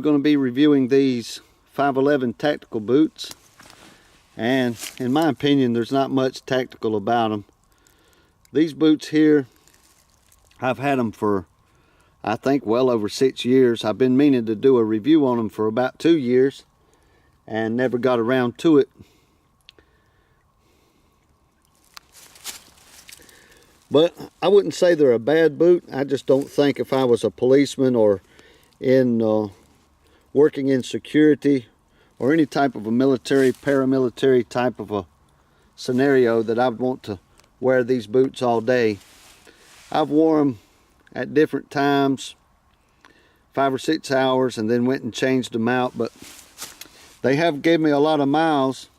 going to be reviewing these 511 tactical boots, and in my opinion there's not much tactical about them. These boots here, I've had them for I think well over 6 years. I've been meaning to do a review on them for about 2 years and never got around to it. But I wouldn't say they're a bad boot. I just don't think if I was a policeman or in working in security or any type of a military, paramilitary type of a scenario that I would want to wear these boots all day. I've worn them at different times, 5 or 6 hours, and then went and changed them out, but they have given me a lot of miles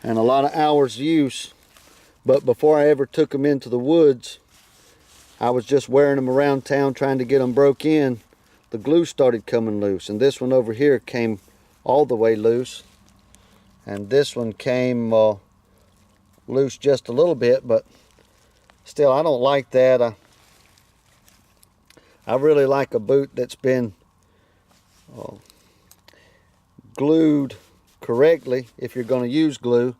and a lot of hours use. But before I ever took them into the woods, I was just wearing them around town trying to get them broke in. The glue started coming loose, and this one over here came all the way loose, and this one came loose just a little bit, but still I don't like that. I really like a boot that's been glued correctly if you're going to use glue.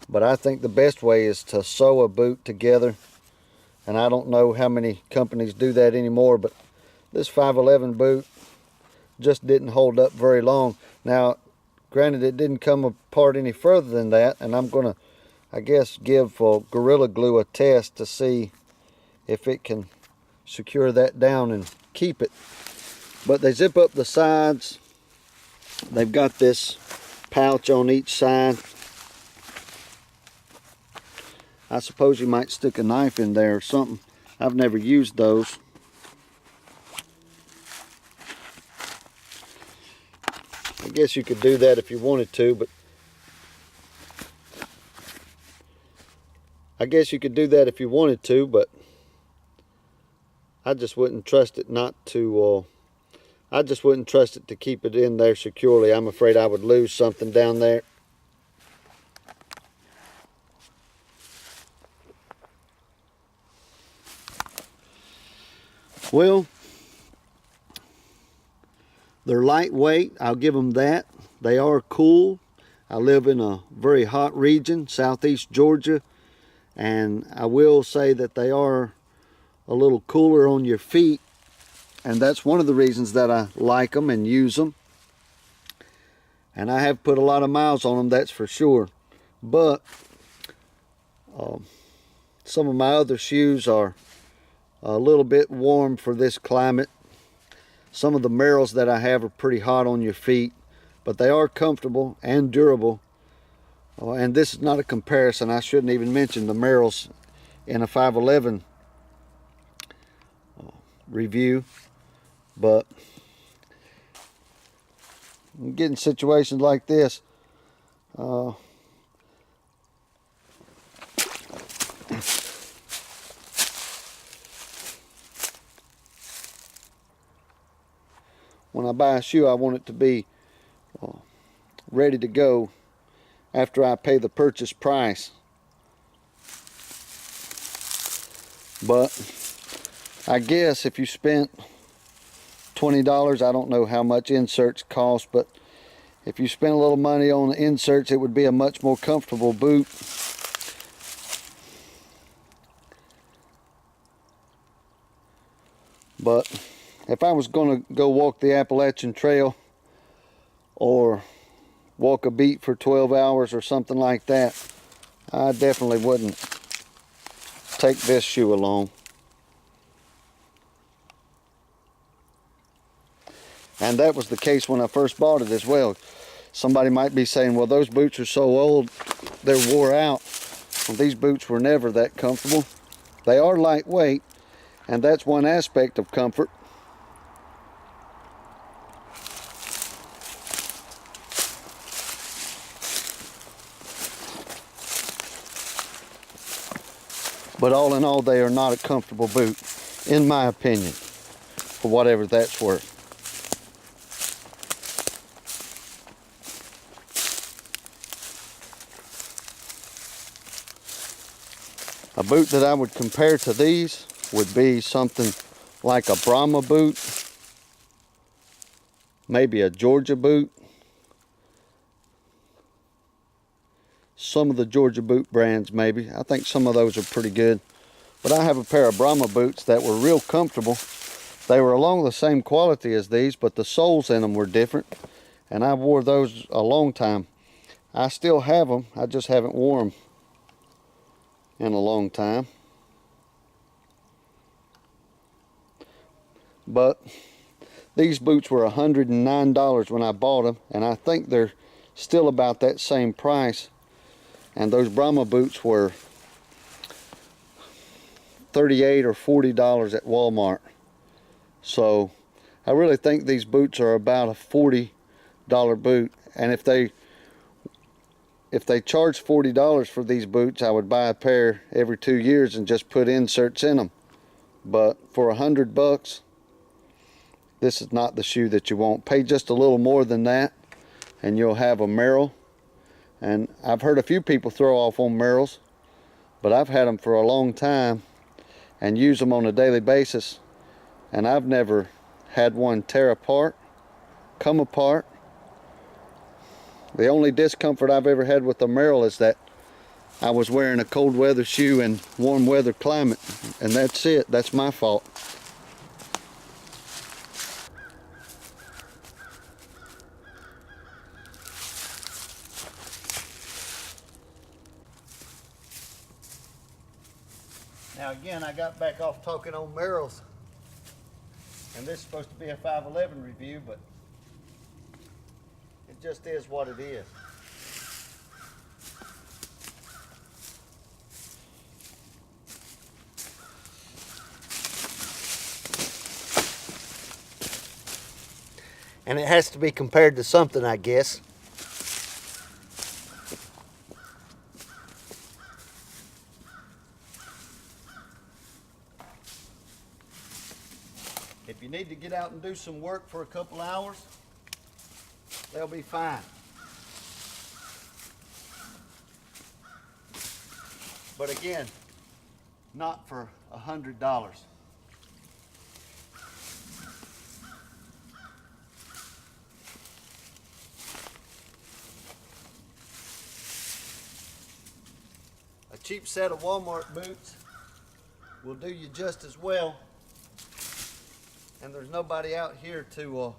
But I think the best way is to sew a boot together. And I don't know how many companies do that anymore, but this 511 boot just didn't hold up very long. Now, granted, it didn't come apart any further than that, and I'm going to, I guess, give Gorilla Glue a test to see if it can secure that down and keep it. But they zip up the sides. They've got this pouch on each side. I suppose you might stick a knife in there or something. I've never used those. I guess you could do that if you wanted to, but I just wouldn't trust it I just wouldn't trust it to keep it in there securely. I'm afraid I would lose something down there. Well, they're lightweight, I'll give them that. They are cool. I live in a very hot region, southeast Georgia, and I will say that they are a little cooler on your feet, and that's one of the reasons that I like them and use them. And I have put a lot of miles on them, that's for sure. But some of my other shoes are a little bit warm for this climate. Some of the Merrells that I have are pretty hot on your feet, but they are comfortable and durable. And this is not a comparison. I shouldn't even mention the Merrells in a 511 review, but you get in situations like this. When I buy a shoe, I want it to be ready to go after I pay the purchase price. But I guess if you spent $20, I don't know how much inserts cost, but if you spent a little money on the inserts, it would be a much more comfortable boot. But if I was going to go walk the Appalachian Trail or walk a beat for 12 hours or something like that, I definitely wouldn't take this shoe along. And that was the case when I first bought it as well. Somebody might be saying, well, those boots are so old, they're wore out. Well, these boots were never that comfortable. They are lightweight, and that's one aspect of comfort. But all in all, they are not a comfortable boot, in my opinion, for whatever that's worth. A boot that I would compare to these would be something like a Brahma boot. maybe a Georgia boot. Some of the Georgia boot brands maybe. I think some of those are pretty good. But I have a pair of Brahma boots that were real comfortable. They were along the same quality as these, but the soles in them were different. And I wore those a long time. I still have them. I just haven't worn them in a long time. But these boots were $109 when I bought them, and I think they're still about that same price. And those Brahma boots were $38 or $40 at Walmart. So I really think these boots are about a $40 boot. And if they charge $40 for these boots, I would buy a pair every 2 years and just put inserts in them. But for $100, this is not the shoe that you want. Pay just a little more than that and you'll have a Merrell. And I've heard a few people throw off on Merrells, but I've had them for a long time and use them on a daily basis, and I've never had one tear apart, come apart. The only discomfort I've ever had with the Merrell is that I was wearing a cold weather shoe in warm weather climate, and that's it. That's my fault. Now again, I got back off talking on Merrells, and this is supposed to be a 511 review, but it just is what it is. And it has to be compared to something, I guess. If you need to get out and do some work for a couple hours, they'll be fine. But again, not for $100. A cheap set of Walmart boots will do you just as well. And there's nobody out here to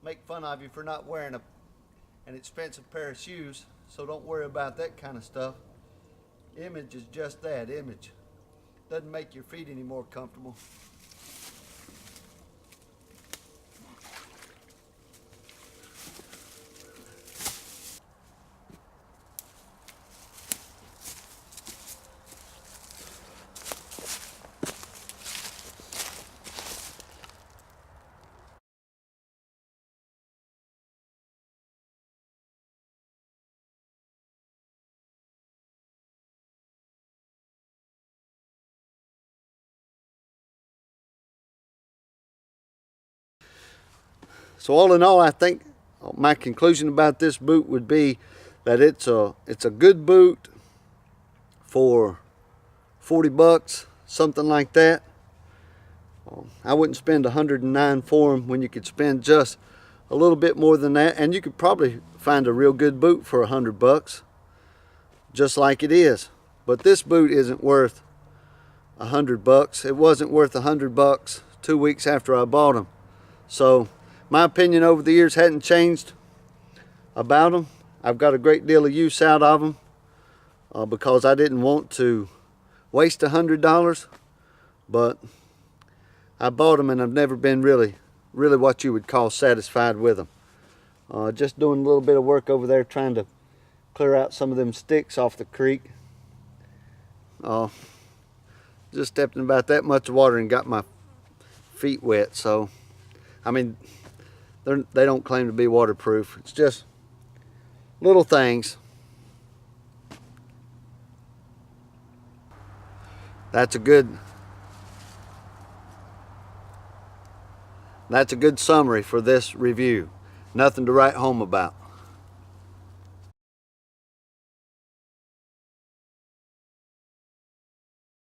make fun of you for not wearing an expensive pair of shoes, so don't worry about that kind of stuff. Image is just that, image. Doesn't make your feet any more comfortable. So all in all, I think my conclusion about this boot would be that it's a good boot for 40 bucks, something like that. I wouldn't spend $109 for them when you could spend just a little bit more than that, and you could probably find a real good boot for 100 bucks, just like it is. But this boot isn't worth 100 bucks. It wasn't worth 100 bucks 2 weeks after I bought them. So my opinion over the years hadn't changed about them. I've got a great deal of use out of them because I didn't want to waste $100, but I bought them and I've never been really what you would call satisfied with them. Just doing a little bit of work over there trying to clear out some of them sticks off the creek. Just stepped in about that much water and got my feet wet. So I mean, they don't claim to be waterproof. It's just little things. That's a good summary for this review. Nothing to write home about.